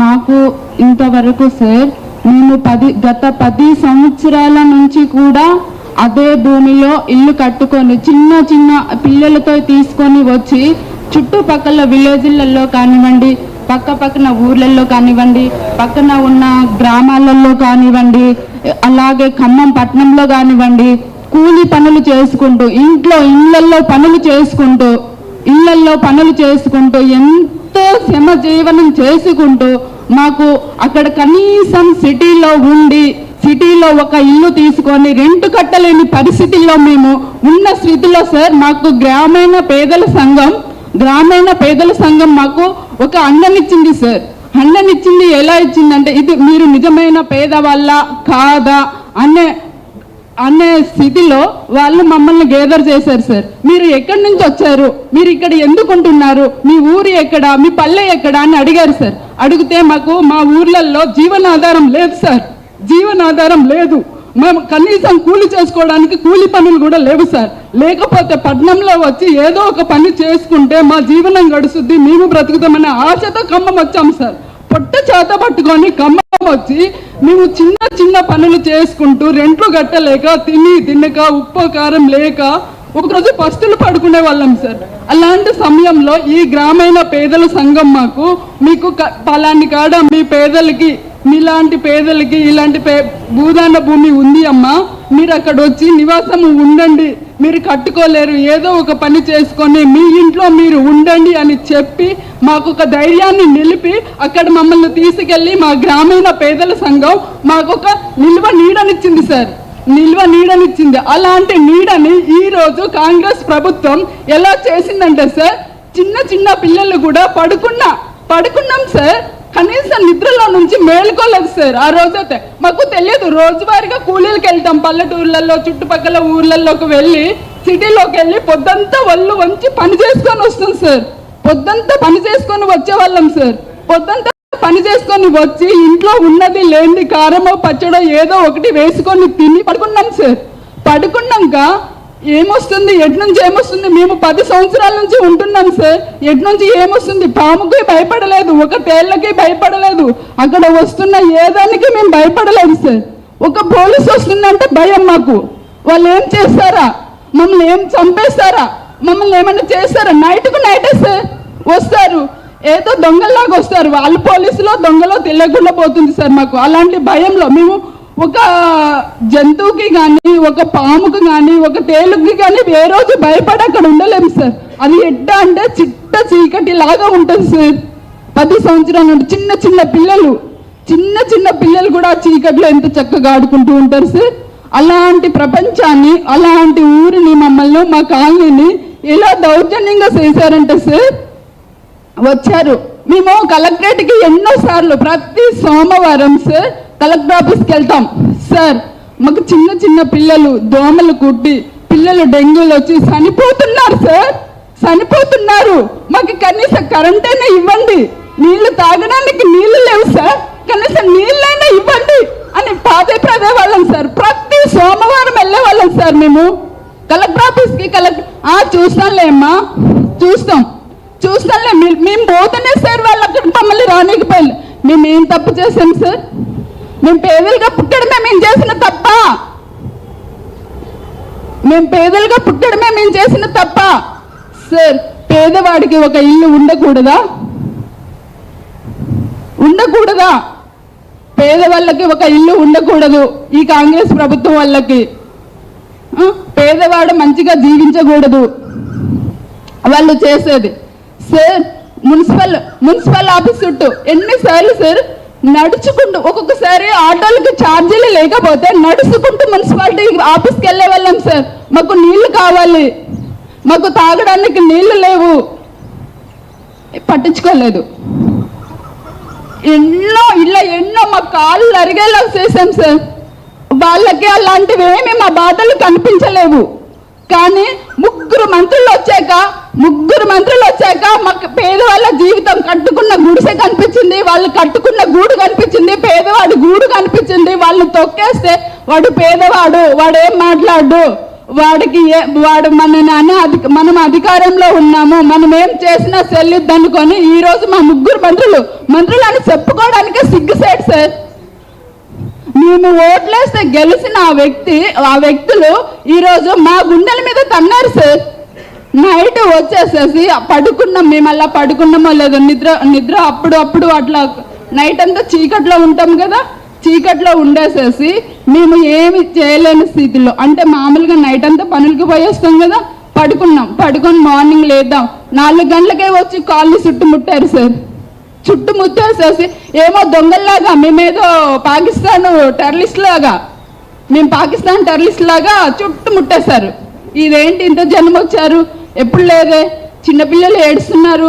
మాకు ఇంతవరకు సార్ మేము గత 10 సంవత్సరాల నుంచి కూడా అదే భూమిలో ఇల్లు కట్టుకొని చిన్న చిన్న పిల్లలతో తీసుకొని వచ్చి చుట్టుపక్కల విలేజ్లలో కానివ్వండి, పక్కన ఊర్లలో కానివ్వండి, పక్కన ఉన్న గ్రామాలలో కానివ్వండి, అలాగే ఖమ్మం పట్టణంలో కానివ్వండి, కూలి పనులు చేసుకుంటూ ఇళ్లల్లో పనులు చేసుకుంటూ ఎంతో శ్రమజీవనం చేసుకుంటూ మాకు అక్కడ కనీసం సిటీలో ఒక ఇల్లు తీసుకొని రెంట్ కట్టలేని పరిస్థితుల్లో మేము ఉన్న స్థితిలో సార్ మాకు గ్రామీణ పేదల సంఘం మాకు ఒక అండనిచ్చింది సార్. అండనిచ్చింది ఎలా ఇచ్చిందంటే, ఇది మీరు నిజమైన పేదవాళ్ళ కాదా అనే స్థితిలో వాళ్ళు మమ్మల్ని గేదర్ చేశారు సార్. మీరు ఎక్కడి నుంచి వచ్చారు, మీరు ఇక్కడ ఎందుకు ఉంటున్నారు, మీ ఊరు ఎక్కడ, మీ పల్లె ఎక్కడ అని అడిగారు సార్. అడిగితే మాకు మా ఊర్లలో జీవనాధారం లేదు సార్, జీవనాధారం లేదు. మేము కనీసం కూలి చేసుకోవడానికి కూలి పనులు కూడా లేవు సార్. లేకపోతే పట్టణంలో వచ్చి ఏదో ఒక పని చేసుకుంటే మా జీవనం గడుస్తుంది, మేము బ్రతుకుతామనే ఆశతో ఖమ్మం వచ్చాం సార్. పొట్ట చేత పట్టుకొని ఖమ్మం వచ్చి మేము చిన్న పనులు చేసుకుంటూ రెంట్లు కట్టలేక తినక ఉప్పు కారం లేక ఒకరోజు పస్తులు పడుకునే వాళ్ళం సార్. అలాంటి సమయంలో ఈ గ్రామీణ పేదల సంఘం మీకు పలాని కాడ మీ పేదలకి, మీలాంటి పేదలకి ఇలాంటి భూదాన భూమి ఉంది అమ్మా, మీరు అక్కడ వచ్చి నివాసం ఉండండి, మీరు కట్టుకోలేరు, ఏదో ఒక పని చేసుకొని మీ ఇంట్లో మీరు ఉండండి అని చెప్పి మాకు ఒక ధైర్యాన్ని నిలిపి అక్కడ మమ్మల్ని తీసుకెళ్ళి మా గ్రామీణ పేదల సంఘం మాకు ఒక నిల్వ నీడనిచ్చింది సార్, నిల్వ నీడనిచ్చింది. అలాంటి నీడని ఈరోజు కాంగ్రెస్ ప్రభుత్వం ఎలా చేసిందంటే సార్, చిన్న పిల్లలు కూడా పడుకున్నాం సార్, కనీసం నిద్రలో నుంచి మేలుకోలేదు సార్. ఆ రోజైతే మాకు తెలియదు, రోజువారీగా కూలీలకు వెళ్తాం పల్లెటూర్లలో చుట్టుపక్కల ఊర్లలోకి వెళ్ళి సిటీలోకి వెళ్ళి పొద్దంతా ఒళ్ళు వంచి పని చేసుకొని వస్తాం సార్. పొద్దంతా పని చేసుకొని వచ్చేవాళ్ళం సార్. పొద్దంతా పని చేసుకొని వచ్చి ఇంట్లో ఉన్నది లేనిది కారమో పచ్చడో ఏదో ఒకటి వేసుకొని తిని పడుకున్నాం సార్. పడుకున్నాక ఏమొస్తుంది, ఎట్నుంచి ఏమొస్తుంది, మేము 10 సంవత్సరాల నుంచి ఉంటున్నాం సార్. ఎట్నుంచి ఏమొస్తుంది, పాముకి భయపడలేదు, ఒక తేళ్లకి భయపడలేదు, అక్కడ వస్తున్న ఏదానికి మేము భయపడలేదు సార్. ఒక పోలీసు వస్తుందంటే భయం మాకు. వాళ్ళు ఏం చేస్తారా, మమ్మల్ని ఏం చంపేస్తారా, మమ్మల్ని ఏమైనా చేస్తారా, నైట్కు నైటే సార్ వస్తారు, ఏదో దొంగల్లాగా వస్తారు. వాళ్ళు పోలీసులో దొంగలో తెలియకుండా పోతుంది సార్ మాకు. అలాంటి భయంలో మేము ఒక జంతువుకి కానీ, ఒక పాముకి కానీ, ఒక తేలుకి కానీ ఏ రోజు భయపడి అక్కడ ఉండలేము సార్. అది ఎట్లా అంటే చిట్ట చీకటి లాగా ఉంటుంది సార్. 10 సంవత్సరాల నుండి చిన్న పిల్లలు కూడా చీకట్లో ఎంత చక్కగా ఆడుకుంటూ ఉంటారు సార్. అలాంటి ప్రపంచాన్ని, అలాంటి ఊరిని, మమ్మల్ని, మా కాలనీని ఎలా దౌర్జన్యంగా చేశారంటే సార్, వచ్చారు. మేము కలెక్టరేట్కి ఎన్నోసార్లు ప్రతి సోమవారం సార్ కలెక్టర్ ఆఫీస్కి వెళ్తాం సార్. మాకు చిన్న పిల్లలు దోమలు కుట్టి పిల్లలు డెంగ్యూలు వచ్చి చనిపోతున్నారు సార్, చనిపోతున్నారు. మాకు కనీసం కరెంటైనా ఇవ్వండి, నీళ్లు తాగడానికి నీళ్లు లేవు సార్, కనీసం నీళ్ళైనా ఇవ్వండి అని పదే వాళ్ళం సార్. ప్రతి సోమవారం వెళ్ళే వాళ్ళం సార్ మేము కలెక్టర్ ఆఫీస్కి. చూస్తాంలే అమ్మా, చూస్తాంలే, మేము పోతేనే సార్ వాళ్ళు అక్కడ మమ్మల్ని రానికపోయారు. మేము ఏం తప్పు చేసాం సార్? మేము పేదలుగా పుట్టడమే మేము చేసిన తప్ప? మేము పేదలుగా పుట్టడమే మేము చేసిన తప్ప సార్? పేదవాడికి ఒక ఇల్లు ఉండకూడదా? పేదవాళ్ళకి ఒక ఇల్లు ఉండకూడదు ఈ కాంగ్రెస్ ప్రభుత్వం వాళ్ళకి. పేదవాడు మంచిగా జీవించకూడదు వాళ్ళు చేసేది సార్. మున్సిపల్ ఆఫీస్ చుట్టూ ఎన్నిసార్లు సార్ నడుచుకుంటూ, ఒక్కొక్కసారి ఆటోలకి ఛార్జీలు లేకపోతే నడుచుకుంటూ మున్సిపాలిటీ ఆఫీస్కి వెళ్ళే వాళ్ళం సార్. మాకు నీళ్లు కావాలి, మాకు తాగడానికి నీళ్లు లేవు, పట్టించుకోలేదు. ఎన్నో మా కాళ్ళు అరిగేలా చేశాం సార్. వాళ్ళకి అలాంటివి ఏమి మా బాధలు కనిపించలేవు. కానీ ముగ్గురు మంత్రులు వచ్చాక మాకు పేదవాళ్ళ జీవితం, కట్టుకున్న గుడిసె కనిపించింది, వాళ్ళు కట్టుకున్న గూడు కనిపించింది, పేదవాడి గూడు కనిపించింది. వాళ్ళు తొక్కేస్తే వాడు పేదవాడు, వాడు ఏం మాట్లాడు, వాడు మనం అధికారంలో ఉన్నాము, మనం ఏం చేసినా చెల్లిద్దు అనుకొని ఈ రోజు మా ముగ్గురు మంత్రులు అని చెప్పుకోవడానికే సిగ్గుసేట్ సార్. మేము ఓట్లేస్తే గెలిచిన ఆ వ్యక్తులు ఈరోజు మా గుండెల మీద తన్నారు సార్. నైట్ వచ్చేసేసి పడుకున్నాం, మేము అలా పడుకున్నామో లేదో నిద్ర అప్పుడు అట్లా నైట్ అంతా చీకట్లో ఉంటాం కదా, చీకట్లో ఉండేసేసి మేము ఏమి చేయలేని స్థితిలో, అంటే మామూలుగా నైట్ అంతా పనులకి పోయేస్తాం కదా, పడుకొని మార్నింగ్ లేద్దాం 4 గంటలకే వచ్చి కాళ్ళు చుట్టుముట్టారు సార్. చుట్టుముట్టేసేసి ఏమో దొంగల్లాగా మేమేదో పాకిస్తాన్ టెర్రరిస్ట్ లాగా చుట్టుముట్టేశారు. ఇదేంటి ఇంత జనం వచ్చారు, ఎప్పుడు లేదే, చిన్నపిల్లలు ఏడుస్తున్నారు,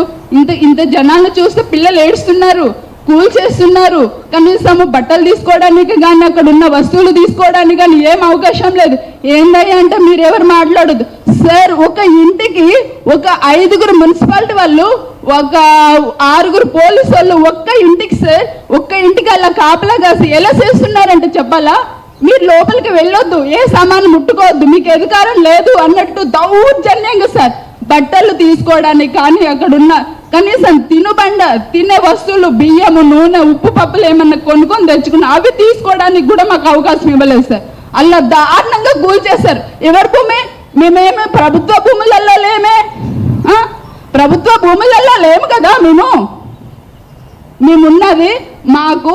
ఇంత జనాలను చూస్తే పిల్లలు ఏడుస్తున్నారు, కూల్ చేస్తున్నారు, కనీసం బట్టలు తీసుకోవడానికి కానీ అక్కడ ఉన్న వస్తువులు తీసుకోవడానికి కానీ ఏం అవకాశం లేదు. ఏందయ్యా అంటే మీరెవరు మాట్లాడదు సార్. ఒక ఇంటికి ఒక 5 మున్సిపాలిటీ వాళ్ళు, ఒక 6 పోలీసు వాళ్ళు ఒక్క ఇంటికి సార్, ఒక్క ఇంటికి అలా కాపలా కాసి ఎలా చేస్తున్నారంటే చెప్పాలా? మీరు లోపలికి వెళ్ళొద్దు, ఏ సామాను ముట్టుకోవద్దు, మీకు అధికారం లేదు అన్నట్టు దౌర్జన్యంగా సార్. బట్టలు తీసుకోవడానికి కానీ అక్కడున్న కనీసం తినే వస్తువులు బియ్యము, నూనె, ఉప్పు, పప్పులు ఏమన్నా కొనుక్కొని తెచ్చుకున్నా అవి తీసుకోవడానికి కూడా మాకు అవకాశం ఇవ్వలేదు సార్. అలా దారుణంగా కూల్ చేశారు. ఎవరి భూమి? మేమేమి ప్రభుత్వ భూములలో లేము కదా. మేమున్నది మాకు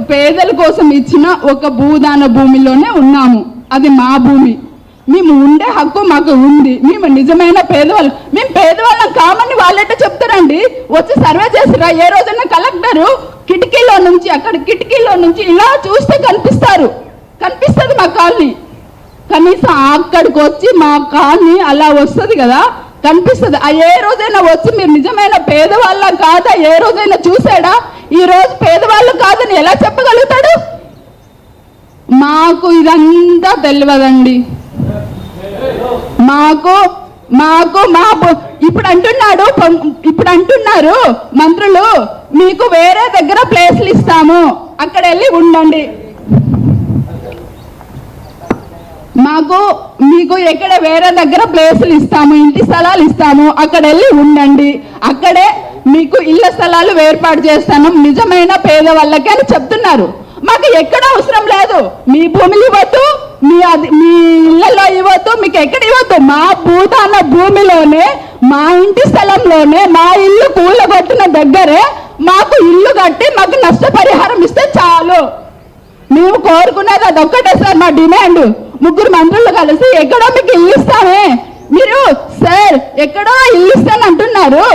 పేదల కోసం ఇచ్చిన ఒక భూదాన భూమిలోనే ఉన్నాము. అది మా భూమి, మేము ఉండే హక్కు మాకు ఉంది. మేము నిజమైన పేదవాళ్ళం. మేము పేదవాళ్ళం కామని వాళ్ళెట్ట చెప్తారండి? వచ్చి సర్వే చేసిరా? ఏ రోజైనా కలెక్టరు కిటికీలో నుంచి ఇలా చూస్తే కనిపిస్తుంది మా కాలనీ. కనీసం అక్కడికి వచ్చి మా కాలనీ అలా వస్తుంది కదా, కనిపిస్తుంది. ఏ రోజైనా వచ్చి మీరు నిజమైన పేదవాళ్ళ కాదా ఏ రోజైనా చూసాడా? ఈ రోజు పేదవాళ్ళు కాదని ఎలా చెప్పగలుగుతాడు? మాకు ఇదంతా తెలియదండి. ఇప్పుడు అంటున్నారు మంత్రులు, మీకు వేరే దగ్గర ప్లేస్లు ఇస్తాము, అక్కడ వెళ్ళి ఉండండి. మీకు ఎక్కడ వేరే దగ్గర ప్లేసులు ఇస్తాము, ఇంటి స్థలాలు ఇస్తాము, అక్కడ వెళ్ళి ఉండండి, అక్కడే మీకు ఇళ్ల స్థలాలు ఏర్పాటు చేస్తాను నిజమైన పేదవాళ్ళకి అని చెప్తున్నారు. మాకు ఎక్కడ అవసరం లేదు. మీ భూములు ఇవ్వద్దు, మీ ఇళ్లలో ఇవ్వద్దు, మీకు ఎక్కడ ఇవ్వద్దు. మా భూదాన భూమిలోనే, మా ఇంటి స్థలంలోనే, మా ఇల్లు కూలగొట్టిన దగ్గరే మాకు ఇల్లు కట్టి మాకు నష్టపరిహారం ఇస్తే చాలు. మేము కోరుకునేది అదొక్కటే సార్. మా డిమాండ్ 3 మంత్రులు కలిసి ఎక్కడో మీకు ఇల్లు ఇస్తామే. మీరు సార్ ఎక్కడో ఇల్లు ఇస్తాను అంటున్నారు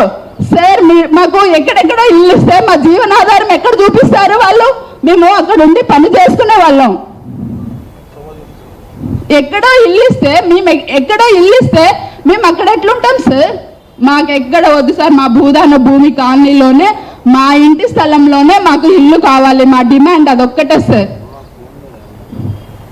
సార్. మాకు ఎక్కడెక్కడో ఇల్లు ఇస్తే మా జీవనాధారం ఎక్కడ చూపిస్తారు వాళ్ళు? మేము అక్కడ ఉండి పని చేసుకునే వాళ్ళం. ఎక్కడో ఇల్లు ఇస్తే మేము అక్కడ ఎట్లుంటాం సార్? మాకు ఎక్కడ వద్దు సార్. మా భూదాన భూమి కాలనీలోనే, మా ఇంటి స్థలంలోనే మాకు ఇల్లు కావాలి. మా డిమాండ్ అదొక్కటే సార్.